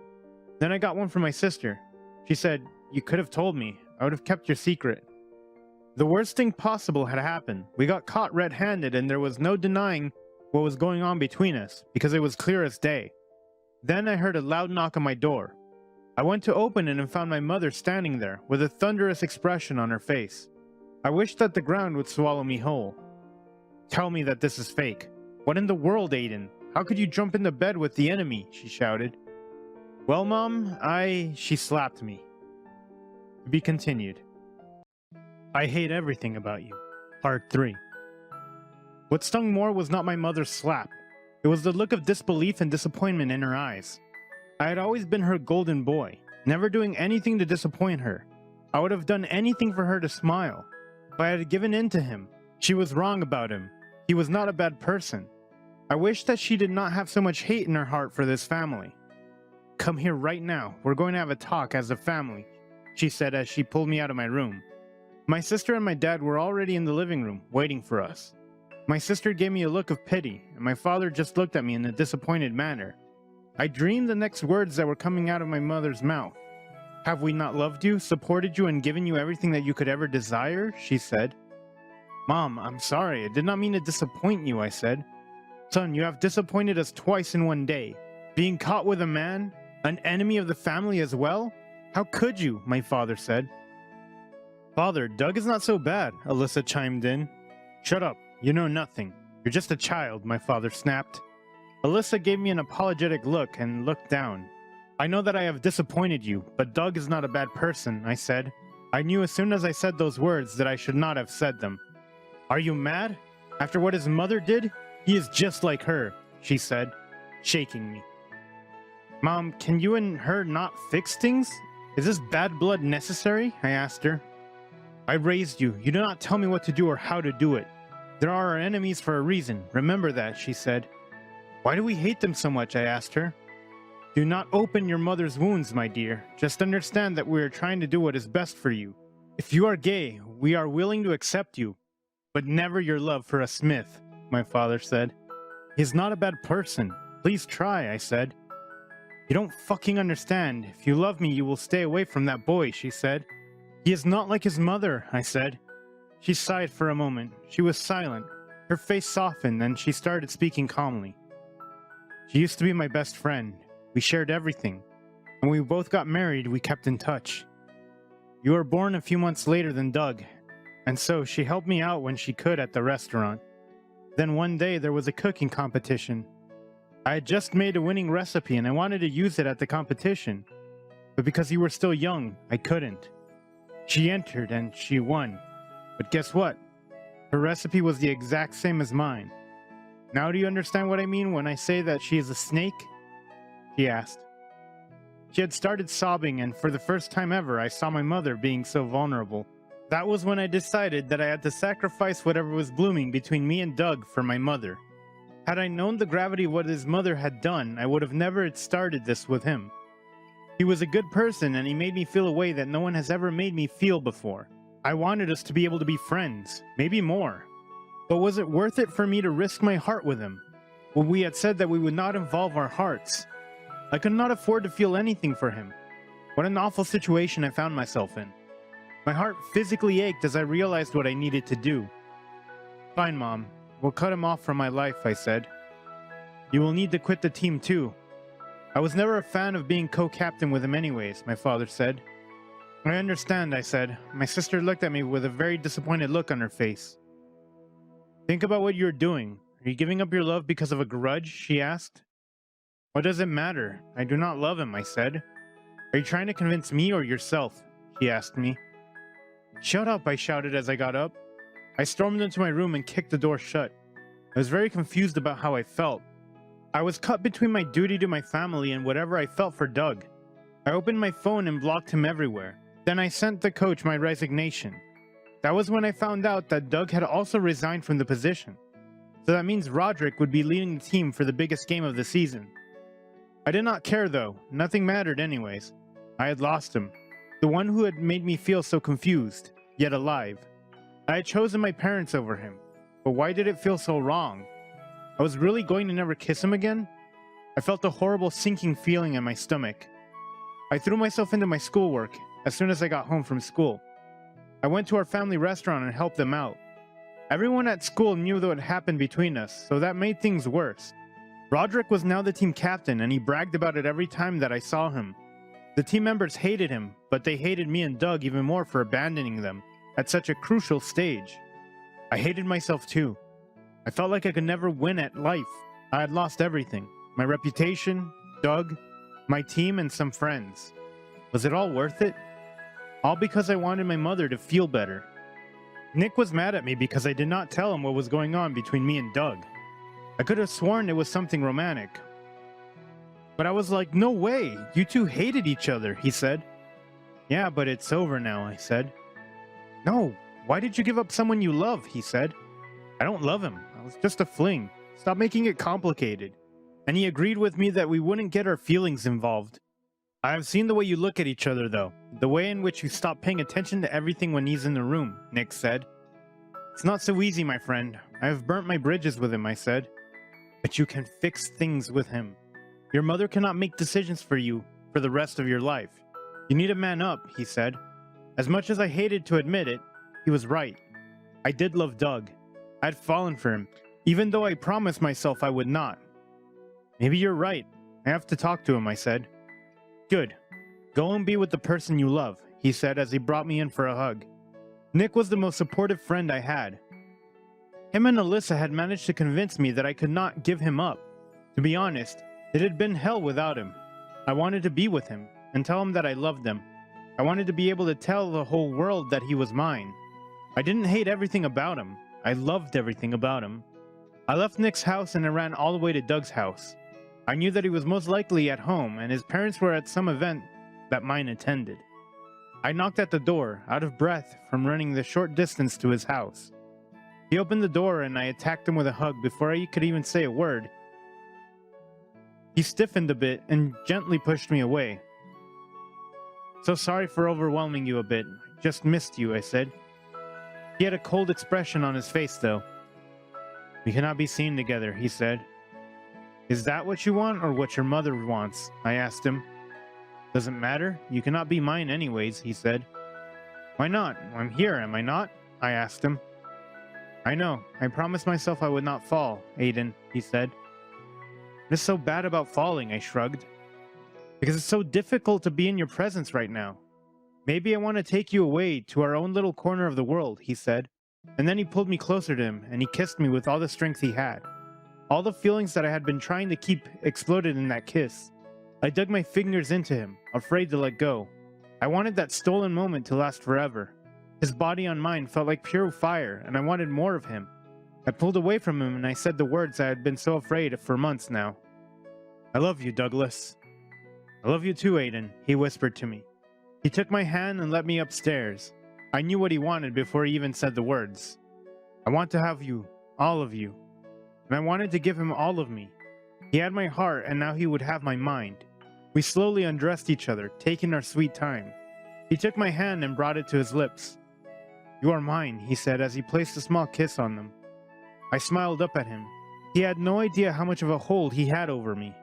Then I got one from my sister. She said, "You could have told me. I would have kept your secret." The worst thing possible had happened. We got caught red-handed and there was no denying what was going on between us because it was clear as day. Then I heard a loud knock on my door. I went to open it and found my mother standing there with a thunderous expression on her face. I wished that the ground would swallow me whole. "Tell me that this is fake. What in the world, Aiden? How could you jump into bed with the enemy?" she shouted. "Well, Mom, she slapped me." To be continued. I hate everything about you. Part 3. What stung more was not my mother's slap. It was the look of disbelief and disappointment in her eyes. I had always been her golden boy, never doing anything to disappoint her. I would have done anything for her to smile. But I had given in to him. She was wrong about him. He was not a bad person. I wish that she did not have so much hate in her heart for this family. "Come here right now. We're going to have a talk as a family," she said as she pulled me out of my room. My sister and my dad were already in the living room, waiting for us. My sister gave me a look of pity, and my father just looked at me in a disappointed manner. I dreamed the next words that were coming out of my mother's mouth. "Have we not loved you, supported you, and given you everything that you could ever desire?" she said. "Mom, I'm sorry. I did not mean to disappoint you," I said. "Son, you have disappointed us twice in one day. Being caught with a man, an enemy of the family as well? How could you?" my father said. "Father, Doug is not so bad," Alyssa chimed in. "Shut up. You know nothing. You're just a child," my father snapped. Alyssa gave me an apologetic look and looked down. "I know that I have disappointed you, but Doug is not a bad person," I said. I knew as soon as I said those words that I should not have said them. "Are you mad? After what his mother did? He is just like her," she said, shaking me. "Mom, can you and her not fix things? Is this bad blood necessary?" I asked her. "I raised you. You do not tell me what to do or how to do it. There are our enemies for a reason. Remember that," she said. "Why do we hate them so much?" I asked her. "Do not open your mother's wounds, my dear. Just understand that we are trying to do what is best for you. If you are gay, we are willing to accept you, but never your love for a Smith," my father said. "He's not a bad person. Please try," I said. "You don't fucking understand. If you love me, you will stay away from that boy," she said. "He is not like his mother," I said. She sighed for a moment. She was silent. Her face softened, and she started speaking calmly. "She used to be my best friend. We shared everything. When we both got married, we kept in touch. You were born a few months later than Doug. and so she helped me out when she could at the restaurant. Then one day there was a cooking competition. I had just made a winning recipe and I wanted to use it at the competition, but because you were still young, I couldn't. She entered and she won. But guess what? Her recipe was the exact same as mine. Now do you understand what I mean when I say that she is a snake? She asked. She had started sobbing, and for the first time ever, I saw my mother being so vulnerable. That was when I decided that I had to sacrifice whatever was blooming between me and Doug for my mother. Had I known the gravity of what his mother had done, I would have never started this with him. He was a good person, and he made me feel a way that no one has ever made me feel before. I wanted us to be able to be friends, maybe more. But was it worth it for me to risk my heart with him? Well, we had said that we would not involve our hearts. I could not afford to feel anything for him. What an awful situation I found myself in. My heart physically ached as I realized what I needed to do. Fine, Mom. We'll cut him off from my life, I said. You will need to quit the team too. I was never a fan of being co-captain with him anyways, my father said. I understand, I said. My sister looked at me with a very disappointed look on her face. Think about what you're doing. Are you giving up your love because of a grudge? She asked. What does it matter? I do not love him, I said. Are you trying to convince me or yourself? She asked me. Shut up, I shouted as I got up. I stormed into my room and kicked the door shut. I was very confused about how I felt. I was caught between my duty to my family and whatever I felt for Doug. I opened my phone and blocked him everywhere. Then I sent the coach my resignation. That was when I found out that Doug had also resigned from the position. So that means Roderick would be leading the team for the biggest game of the season. I did not care though, nothing mattered anyways. I had lost him, the one who had made me feel so confused, yet alive. I had chosen my parents over him, but why did it feel so wrong? I was really going to never kiss him again? I felt a horrible sinking feeling in my stomach. I threw myself into my schoolwork as soon as I got home from school. I went to our family restaurant and helped them out. Everyone at school knew what had happened between us, so that made things worse. Roderick was now the team captain, and he bragged about it every time that I saw him. The team members hated him, but they hated me and Doug even more for abandoning them at such a crucial stage. I hated myself too. I felt like I could never win at life. I had lost everything. My reputation, Doug, my team, and some friends. Was it all worth it? All because I wanted my mother to feel better. Nick was mad at me because I did not tell him what was going on between me and Doug. I could have sworn it was something romantic. But I was like, no way, you two hated each other, he said. Yeah, but it's over now, I said. No, why did you give up someone you love, he said. I don't love him, I was just a fling. Stop making it complicated. And he agreed with me that we wouldn't get our feelings involved. I have seen the way you look at each other though, the way in which you stop paying attention to everything when he's in the room, Nick said. It's not so easy, my friend. I have burnt my bridges with him, I said. But you can fix things with him. Your mother cannot make decisions for you for the rest of your life. You need to man up, he said. As much as I hated to admit it, he was right. I did love Doug. I had fallen for him, even though I promised myself I would not. Maybe you're right. I have to talk to him, I said. Good. Go and be with the person you love, he said as he brought me in for a hug. Nick was the most supportive friend I had. Him and Alyssa had managed to convince me that I could not give him up. To be honest, it had been hell without him. I wanted to be with him and tell him that I loved him. I wanted to be able to tell the whole world that he was mine. I didn't hate everything about him. I loved everything about him. I left Nick's house and I ran all the way to Doug's house. I knew that he was most likely at home and his parents were at some event that mine attended. I knocked at the door, out of breath from running the short distance to his house. He opened the door and I attacked him with a hug before he could even say a word. He stiffened a bit and gently pushed me away. So sorry for overwhelming you a bit. I just missed you, I said. He had a cold expression on his face though. We cannot be seen together, he said. Is that what you want or what your mother wants? I asked him. Doesn't matter. You cannot be mine anyways, he said. Why not? I'm here, am I not? I asked him. I know. I promised myself I would not fall, Aiden, he said. What is so bad about falling? I shrugged. Because it's so difficult to be in your presence right now. Maybe I want to take you away to our own little corner of the world, he said. And then he pulled me closer to him and he kissed me with all the strength he had. All the feelings that I had been trying to keep exploded in that kiss. I dug my fingers into him, afraid to let go. I wanted that stolen moment to last forever. His body on mine felt like pure fire, and I wanted more of him. I pulled away from him and I said the words I had been so afraid of for months now. I love you, Douglas. I love you too, Aiden, he whispered to me. He took my hand and led me upstairs. I knew what he wanted before he even said the words. I want to have you, all of you. And I wanted to give him all of me. He had my heart and now he would have my mind. We slowly undressed each other, taking our sweet time. He took my hand and brought it to his lips. You are mine, he said as he placed a small kiss on them. I smiled up at him. He had no idea how much of a hold he had over me.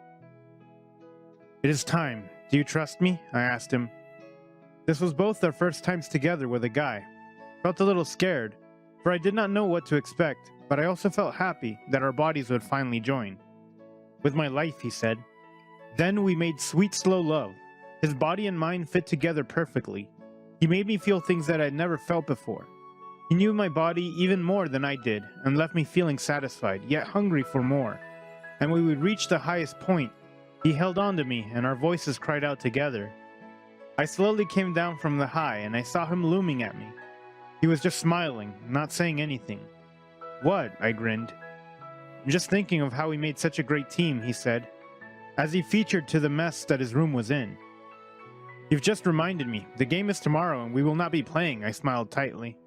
It is time. Do you trust me? I asked him. This was both our first times together with a guy. Felt a little scared, for I did not know what to expect, but I also felt happy that our bodies would finally join. With my life, he said. Then we made sweet, slow love. His body and mine fit together perfectly. He made me feel things that I had never felt before. He knew my body even more than I did, and left me feeling satisfied, yet hungry for more. And when we reached the highest point, he held on to me, and our voices cried out together. I slowly came down from the high, and I saw him looming at me. He was just smiling, not saying anything. What? I grinned. I'm just thinking of how we made such a great team, he said, as he featured to the mess that his room was in. You've just reminded me. The game is tomorrow, and we will not be playing, I smiled tightly.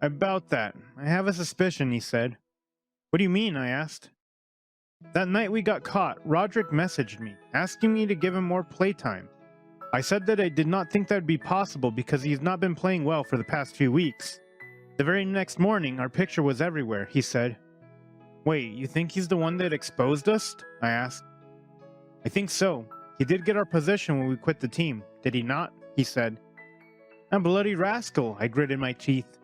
About that, I have a suspicion, he said. What do you mean? I asked. That night we got caught, Roderick messaged me, asking me to give him more playtime. I said that I did not think that would be possible because he's not been playing well for the past few weeks. The very next morning, our picture was everywhere, he said. Wait, you think he's the one that exposed us? I asked. I think so. He did get our position when we quit the team, did he not? He said. A bloody rascal, I gritted my teeth.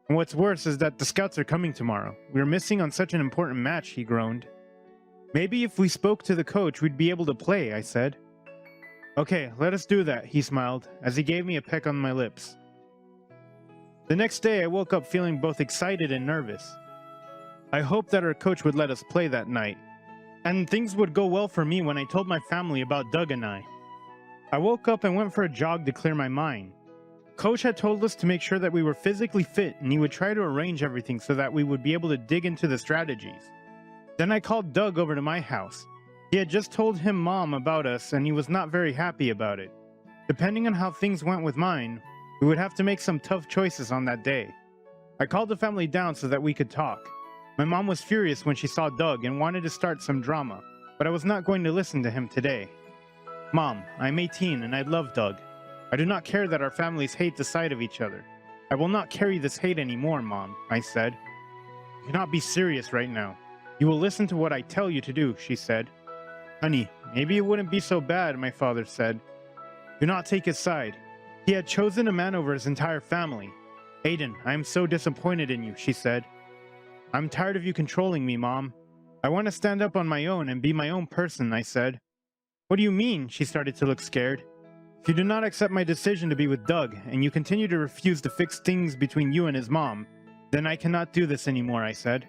And what's worse is that the scouts are coming tomorrow. We're missing on such an important match, he groaned. Maybe if we spoke to the coach, we'd be able to play, I said. Okay, let us do that, he smiled, as he gave me a peck on my lips. The next day, I woke up feeling both excited and nervous. I hoped that our coach would let us play that night, and things would go well for me when I told my family about Doug and I. I woke up and went for a jog to clear my mind. Coach had told us to make sure that we were physically fit, and he would try to arrange everything so that we would be able to dig into the strategies. Then I called Doug over to my house. He had just told him Mom about us, and he was not very happy about it. Depending on how things went with mine, we would have to make some tough choices on that day. I called the family down so that we could talk. My mom was furious when she saw Doug and wanted to start some drama, but I was not going to listen to him today. Mom, I'm 18 and I love Doug. I do not care that our families hate the sight of each other. I will not carry this hate anymore, Mom, I said. You cannot be serious right now. You will listen to what I tell you to do, she said. Honey, maybe it wouldn't be so bad, my father said. Do not take his side. He had chosen a man over his entire family. Aiden, I am so disappointed in you, she said. I'm tired of you controlling me, Mom. I want to stand up on my own and be my own person, I said. What do you mean? She started to look scared. If you do not accept my decision to be with Doug, and you continue to refuse to fix things between you and his mom, then I cannot do this anymore, I said.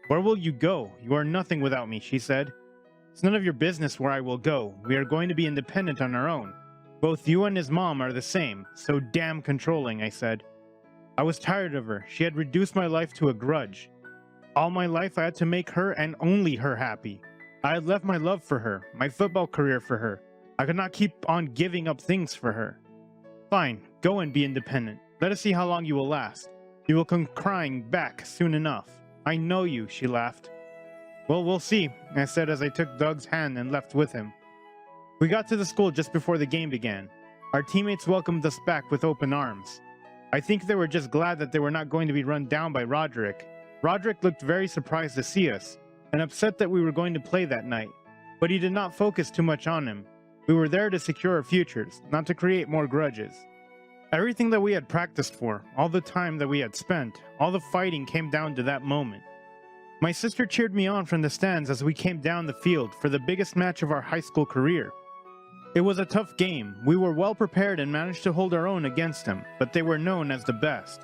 Where will you go? You are nothing without me, she said. It's none of your business where I will go. We are going to be independent on our own. Both you and his mom are the same, so damn controlling, I said. I was tired of her. She had reduced my life to a grudge. All my life I had to make her and only her happy. I had left my love for her, my football career for her. I could not keep on giving up things for her. Fine, go and be independent. Let us see how long you will last. You will come crying back soon enough. I know you, she laughed. Well, we'll see, I said as I took Doug's hand and left with him. We got to the school just before the game began. Our teammates welcomed us back with open arms. I think they were just glad that they were not going to be run down by Roderick. Roderick looked very surprised to see us, and upset that we were going to play that night, but he did not focus too much on him. We were there to secure our futures, not to create more grudges. Everything that we had practiced for, all the time that we had spent, all the fighting came down to that moment. My sister cheered me on from the stands as we came down the field for the biggest match of our high school career. It was a tough game. We were well prepared and managed to hold our own against them, but they were known as the best.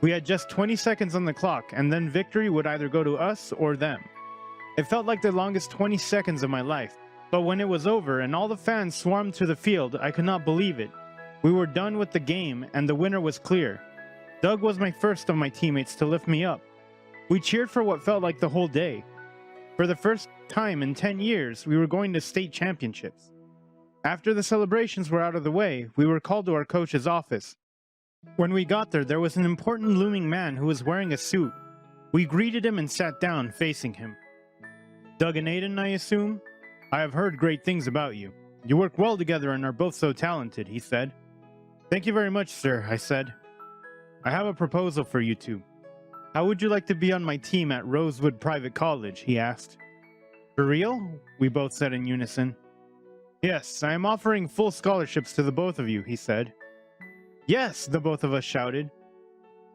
We had just 20 seconds on the clock, and then victory would either go to us or them. It felt like the longest 20 seconds of my life, but when it was over and all the fans swarmed to the field, I could not believe it. We were done with the game, and the winner was clear. Doug was my first of my teammates to lift me up. We cheered for what felt like the whole day. For the first time in 10 years, we were going to state championships. After the celebrations were out of the way, we were called to our coach's office. When we got there was an important looming man who was wearing a suit. We greeted him and sat down facing him. Doug and Aiden, I assume? I have heard great things about you. You work well together and are both so talented, he said. Thank you very much, sir, I said. I have a proposal for you two. How would you like to be on my team at Rosewood Private College, he asked. For real? We both said in unison. Yes, I am offering full scholarships to the both of you, he said. Yes, the both of us shouted.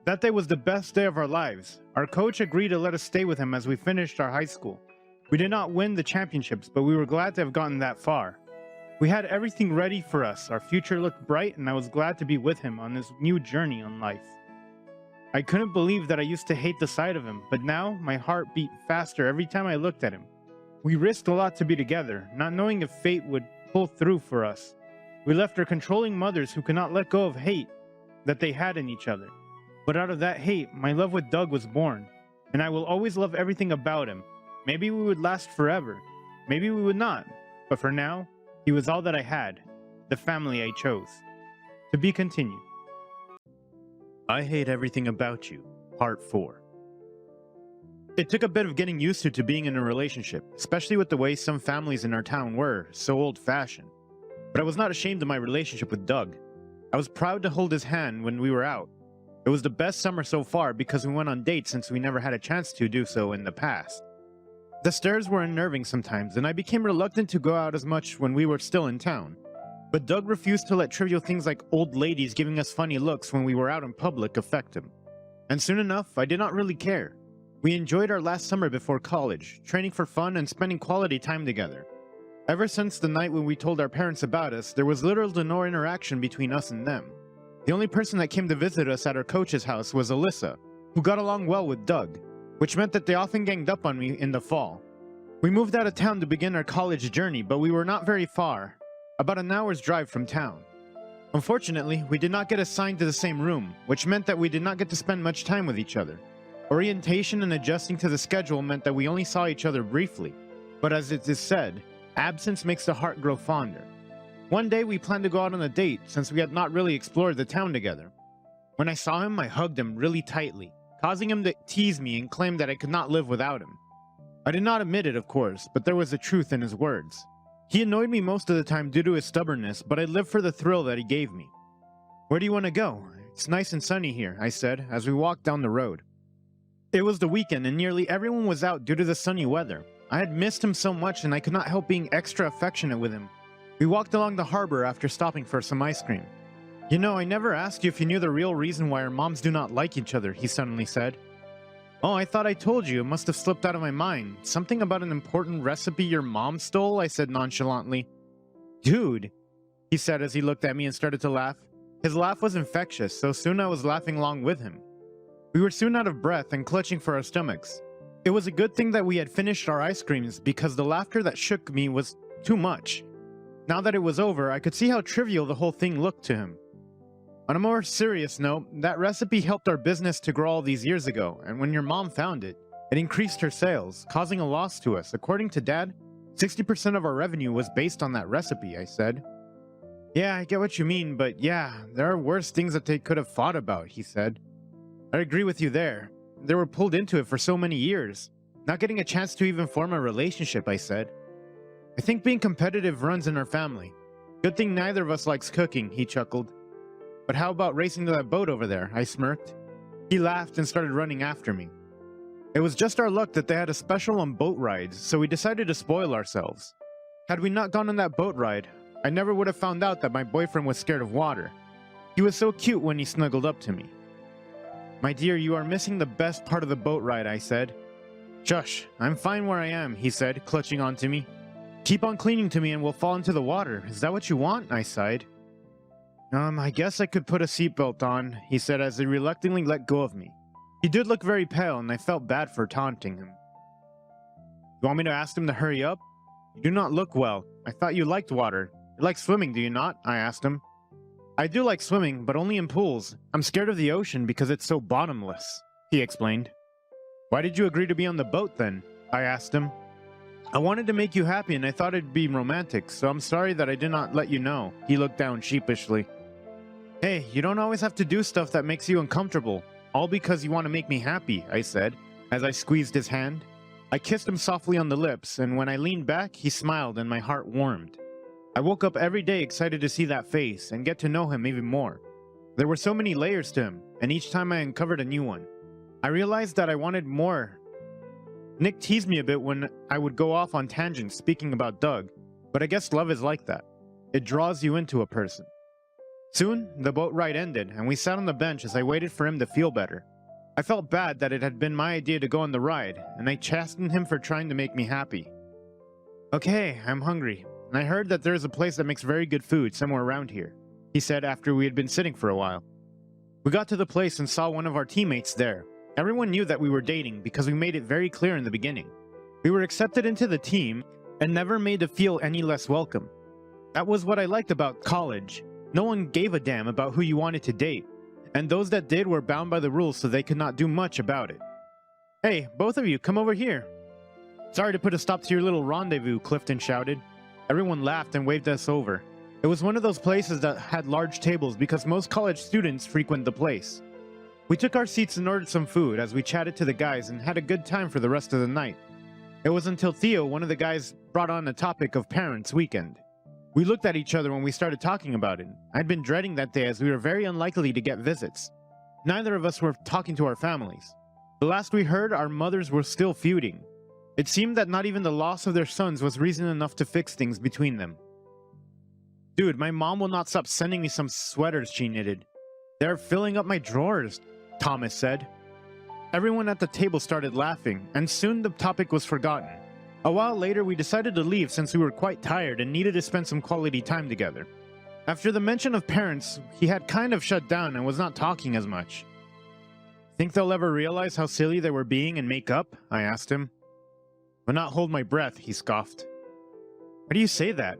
That day was the best day of our lives. Our coach agreed to let us stay with him as we finished our high school. We did not win the championships, but we were glad to have gotten that far. We had everything ready for us. Our future looked bright, and I was glad to be with him on this new journey on life. I couldn't believe that I used to hate the sight of him, but now my heart beat faster every time I looked at him. We risked a lot to be together, not knowing if fate would pull through for us. We left our controlling mothers who could not let go of hate that they had in each other. But out of that hate, my love with Doug was born, and I will always love everything about him. Maybe we would last forever. Maybe we would not. But for now, he was all that I had, the family I chose. To be continued. I Hate Everything About You, Part 4. It took a bit of getting used to being in a relationship, especially with the way some families in our town were, so old-fashioned. But I was not ashamed of my relationship with Doug. I was proud to hold his hand when we were out. It was the best summer so far because we went on dates since we never had a chance to do so in the past. The stares were unnerving sometimes, and I became reluctant to go out as much when we were still in town. But Doug refused to let trivial things like old ladies giving us funny looks when we were out in public affect him. And soon enough, I did not really care. We enjoyed our last summer before college, training for fun and spending quality time together. Ever since the night when we told our parents about us, there was little to no interaction between us and them. The only person that came to visit us at our coach's house was Alyssa, who got along well with Doug, which meant that they often ganged up on me in the fall. We moved out of town to begin our college journey, but we were not very far, about an hour's drive from town. Unfortunately, we did not get assigned to the same room, which meant that we did not get to spend much time with each other. Orientation and adjusting to the schedule meant that we only saw each other briefly, but as it is said, absence makes the heart grow fonder. One day we planned to go out on a date since we had not really explored the town together. When I saw him, I hugged him really tightly, causing him to tease me and claim that I could not live without him. I did not admit it, of course, but there was a truth in his words. He annoyed me most of the time due to his stubbornness, but I lived for the thrill that he gave me. Where do you want to go? It's nice and sunny here, I said, as we walked down the road. It was the weekend and nearly everyone was out due to the sunny weather. I had missed him so much and I could not help being extra affectionate with him. We walked along the harbor after stopping for some ice cream. You know, I never asked you if you knew the real reason why our moms do not like each other, he suddenly said. Oh, I thought I told you. It must have slipped out of my mind. Something about an important recipe your mom stole, I said nonchalantly. Dude, he said as he looked at me and started to laugh. His laugh was infectious, so soon I was laughing along with him. We were soon out of breath and clutching for our stomachs. It was a good thing that we had finished our ice creams because the laughter that shook me was too much. Now that it was over, I could see how trivial the whole thing looked to him. On a more serious note, that recipe helped our business to grow all these years ago, and when your mom found it, it increased her sales, causing a loss to us. According to Dad, 60% of our revenue was based on that recipe, I said. Yeah, I get what you mean, but yeah, there are worse things that they could have fought about, he said. I agree with you there. They were pulled into it for so many years, not getting a chance to even form a relationship, I said. I think being competitive runs in our family. Good thing neither of us likes cooking, he chuckled. But how about racing to that boat over there? I smirked. He laughed and started running after me. It was just our luck that they had a special on boat rides, so we decided to spoil ourselves. Had we not gone on that boat ride, I never would have found out that my boyfriend was scared of water. He was so cute when he snuggled up to me. My dear, you are missing the best part of the boat ride, I said. Shush, I'm fine where I am, he said, clutching onto me. Keep on clinging to me and we'll fall into the water. Is that what you want? I sighed. I guess I could put a seatbelt on, he said as he reluctantly let go of me. He did look very pale and I felt bad for taunting him. You want me to ask him to hurry up? You do not look well. I thought you liked water. You like swimming, do you not? I asked him. I do like swimming, but only in pools. I'm scared of the ocean because it's so bottomless, he explained. Why did you agree to be on the boat then? I asked him. I wanted to make you happy and I thought it'd be romantic, so I'm sorry that I did not let you know. He looked down sheepishly. Hey, you don't always have to do stuff that makes you uncomfortable, all because you want to make me happy, I said, as I squeezed his hand. I kissed him softly on the lips, and when I leaned back, he smiled and my heart warmed. I woke up every day excited to see that face and get to know him even more. There were so many layers to him, and each time I uncovered a new one. I realized that I wanted more. Nick teased me a bit when I would go off on tangents speaking about Doug, but I guess love is like that. It draws you into a person. Soon, the boat ride ended, and we sat on the bench as I waited for him to feel better. I felt bad that it had been my idea to go on the ride, and I chastened him for trying to make me happy. Okay, I'm hungry, and I heard that there is a place that makes very good food somewhere around here, he said after we had been sitting for a while. We got to the place and saw one of our teammates there. Everyone knew that we were dating because we made it very clear in the beginning. We were accepted into the team and never made to feel any less welcome. That was what I liked about college. No one gave a damn about who you wanted to date, and those that did were bound by the rules so they could not do much about it. Hey, both of you, come over here. Sorry to put a stop to your little rendezvous, Clifton shouted. Everyone laughed and waved us over. It was one of those places that had large tables because most college students frequent the place. We took our seats and ordered some food as we chatted to the guys and had a good time for the rest of the night. It was until Theo, one of the guys, brought on the topic of Parents' Weekend. We looked at each other when we started talking about it. I'd been dreading that day as we were very unlikely to get visits. Neither of us were talking to our families. The last we heard, our mothers were still feuding. It seemed that not even the loss of their sons was reason enough to fix things between them. Dude, my mom will not stop sending me some sweaters she knitted. They're filling up my drawers, Thomas said. Everyone at the table started laughing, and soon the topic was forgotten. A while later, we decided to leave since we were quite tired and needed to spend some quality time together. After the mention of parents, he had kind of shut down and was not talking as much. Think they'll ever realize how silly they were being and make up? I asked him. Will not hold my breath, he scoffed. Why do you say that?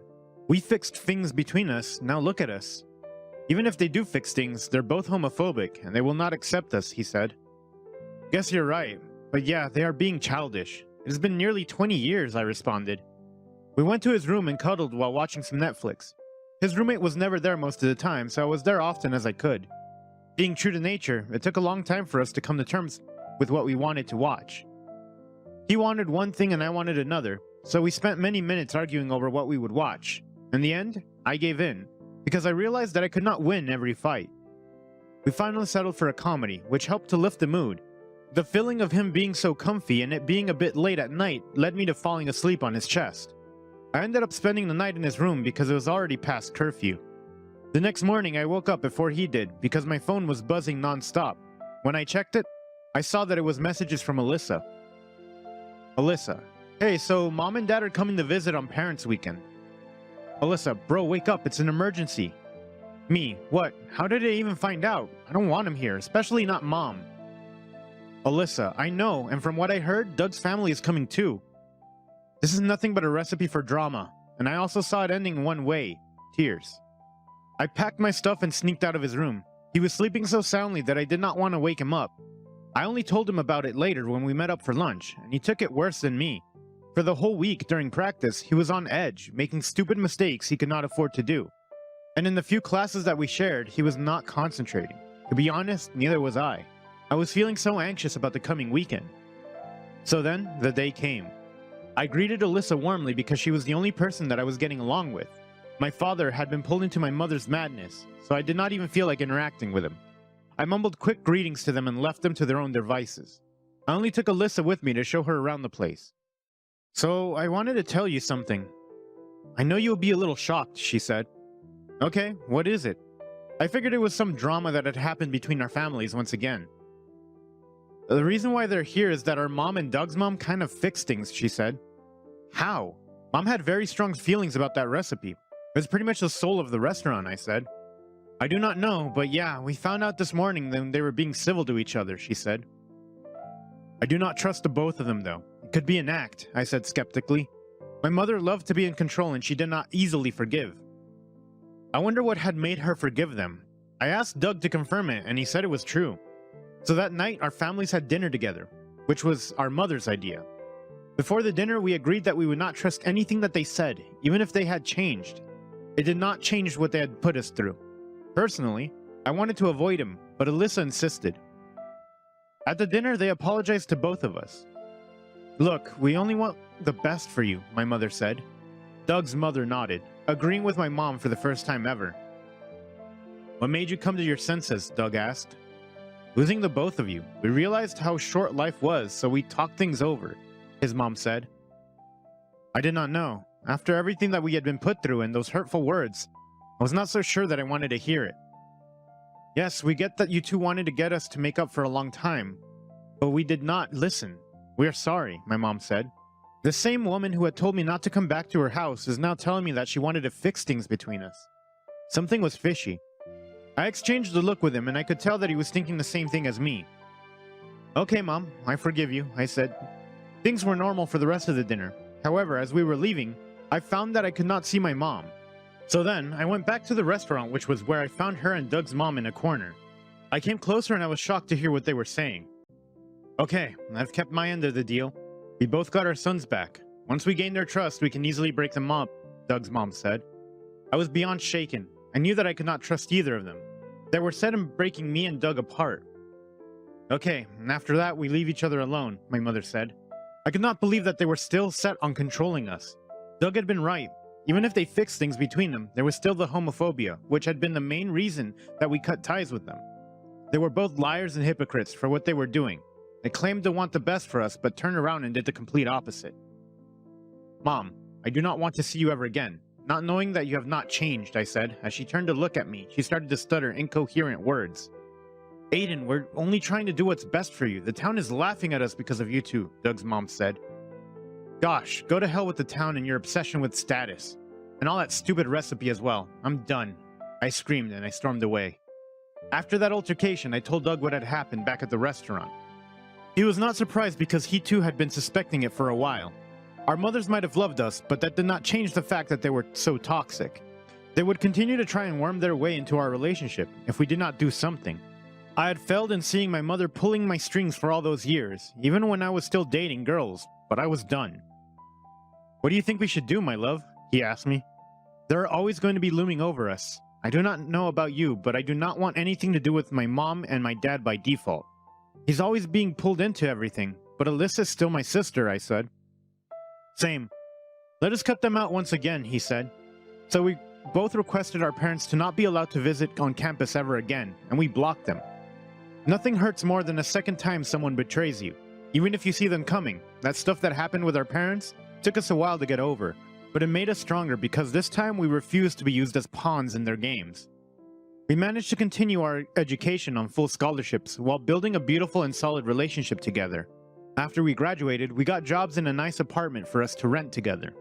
We fixed things between us, now look at us. Even if they do fix things, they're both homophobic and they will not accept us, he said. Guess you're right, but yeah, they are being childish. It has been nearly 20 years, I responded. We went to his room and cuddled while watching some Netflix. His roommate was never there most of the time, so I was there often as I could. Being true to nature, it took a long time for us to come to terms with what we wanted to watch. He wanted one thing and I wanted another, so we spent many minutes arguing over what we would watch. In the end, I gave in, because I realized that I could not win every fight. We finally settled for a comedy, which helped to lift the mood. The feeling of him being so comfy and it being a bit late at night led me to falling asleep on his chest. I ended up spending the night in his room because it was already past curfew. The next morning I woke up before he did because my phone was buzzing non-stop. When I checked it, I saw that it was messages from Alyssa. Alyssa, hey, so mom and dad are coming to visit on Parents' Weekend. Alyssa, bro, wake up, it's an emergency. Me, what? How did I even find out? I don't want him here, especially not mom. Alyssa, I know, and from what I heard, Doug's family is coming too. This is nothing but a recipe for drama, and I also saw it ending one way, tears. I packed my stuff and sneaked out of his room. He was sleeping so soundly that I did not want to wake him up. I only told him about it later when we met up for lunch, and he took it worse than me. For the whole week during practice, he was on edge, making stupid mistakes he could not afford to do. And in the few classes that we shared, he was not concentrating. To be honest, neither was I. I was feeling so anxious about the coming weekend. So then, the day came. I greeted Alyssa warmly because she was the only person that I was getting along with. My father had been pulled into my mother's madness, so I did not even feel like interacting with him. I mumbled quick greetings to them and left them to their own devices. I only took Alyssa with me to show her around the place. So, I wanted to tell you something. I know you'll be a little shocked, she said. Okay, what is it? I figured it was some drama that had happened between our families once again. The reason why they're here is that our mom and Doug's mom kind of fixed things, she said. How? Mom had very strong feelings about that recipe. It was pretty much the soul of the restaurant, I said. I do not know, but yeah, we found out this morning that they were being civil to each other, she said. I do not trust the both of them, though. It could be an act, I said skeptically. My mother loved to be in control and she did not easily forgive. I wonder what had made her forgive them. I asked Doug to confirm it and he said it was true. So that night, our families had dinner together, which was our mother's idea. Before the dinner, we agreed that we would not trust anything that they said, even if they had changed. It did not change what they had put us through. Personally, I wanted to avoid him, but Alyssa insisted. At the dinner, they apologized to both of us. Look, we only want the best for you, my mother said. Doug's mother nodded, agreeing with my mom for the first time ever. What made you come to your senses? Doug asked. Losing the both of you, we realized how short life was, so we talked things over, his mom said. I did not know. After everything that we had been put through and those hurtful words, I was not so sure that I wanted to hear it. Yes, we get that you two wanted to get us to make up for a long time, but we did not listen. We are sorry, my mom said. The same woman who had told me not to come back to her house is now telling me that she wanted to fix things between us. Something was fishy. I exchanged a look with him and I could tell that he was thinking the same thing as me. Okay, Mom, I forgive you, I said. Things were normal for the rest of the dinner. However, as we were leaving, I found that I could not see my mom. So then, I went back to the restaurant, which was where I found her and Doug's mom in a corner. I came closer and I was shocked to hear what they were saying. Okay, I've kept my end of the deal. We both got our sons back. Once we gain their trust, we can easily break them up, Doug's mom said. I was beyond shaken. I knew that I could not trust either of them. They were set on breaking me and Doug apart. Okay, and after that, we leave each other alone, my mother said. I could not believe that they were still set on controlling us. Doug had been right. Even if they fixed things between them, there was still the homophobia, which had been the main reason that we cut ties with them. They were both liars and hypocrites for what they were doing. They claimed to want the best for us, but turned around and did the complete opposite. Mom, I do not want to see you ever again. Not knowing that you have not changed, I said. As she turned to look at me, she started to stutter incoherent words. Aiden, we're only trying to do what's best for you. The town is laughing at us because of you two, Doug's mom said. Gosh, go to hell with the town and your obsession with status. And all that stupid recipe as well. I'm done. I screamed and I stormed away. After that altercation, I told Doug what had happened back at the restaurant. He was not surprised because he too had been suspecting it for a while. Our mothers might have loved us, but that did not change the fact that they were so toxic. They would continue to try and worm their way into our relationship if we did not do something. I had failed in seeing my mother pulling my strings for all those years, even when I was still dating girls, but I was done. What do you think we should do, my love? He asked me. They are always going to be looming over us. I do not know about you, but I do not want anything to do with my mom and my dad by default. He's always being pulled into everything, but Alyssa's still my sister, I said. Same. Let us cut them out once again, he said. So we both requested our parents to not be allowed to visit on campus ever again, and we blocked them. Nothing hurts more than a second time someone betrays you, even if you see them coming. That stuff that happened with our parents took us a while to get over, but it made us stronger because this time we refused to be used as pawns in their games. We managed to continue our education on full scholarships while building a beautiful and solid relationship together. After we graduated, we got jobs in a nice apartment for us to rent together.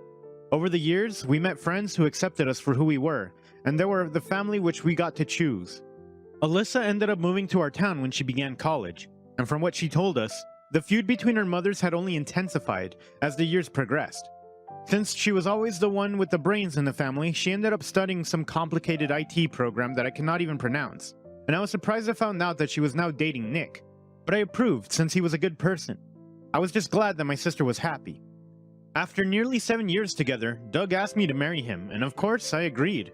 Over the years, we met friends who accepted us for who we were, and they were the family which we got to choose. Alyssa ended up moving to our town when she began college, and from what she told us, the feud between our mothers had only intensified as the years progressed. Since she was always the one with the brains in the family, she ended up studying some complicated IT program that I cannot even pronounce, and I was surprised I found out that she was now dating Nick, but I approved since he was a good person. I was just glad that my sister was happy. After nearly 7 years together, Doug asked me to marry him, and of course, I agreed.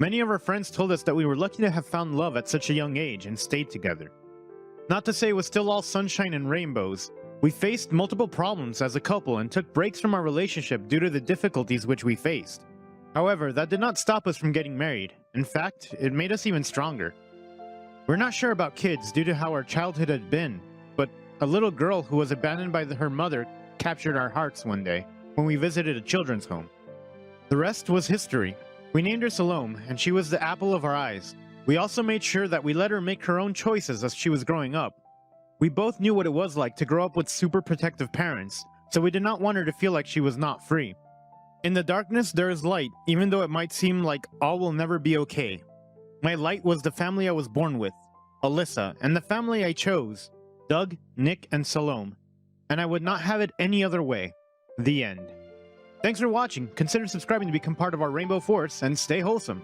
Many of our friends told us that we were lucky to have found love at such a young age and stayed together. Not to say it was still all sunshine and rainbows. We faced multiple problems as a couple and took breaks from our relationship due to the difficulties which we faced. However, that did not stop us from getting married. In fact, it made us even stronger. We're not sure about kids due to how our childhood had been, but a little girl who was abandoned by her mother captured our hearts one day when we visited a children's home. The rest was history. We named her Salome, and she was the apple of our eyes. We also made sure that we let her make her own choices as she was growing up. We both knew what it was like to grow up with super protective parents, so we did not want her to feel like she was not free. In the darkness, there is light, even though it might seem like all will never be okay. My light was the family I was born with, Alyssa, and the family I chose, Doug, Nick, and Salome. And I would not have it any other way. The end. Thanks for watching. Consider subscribing to become part of our Rainbow Force, and stay wholesome.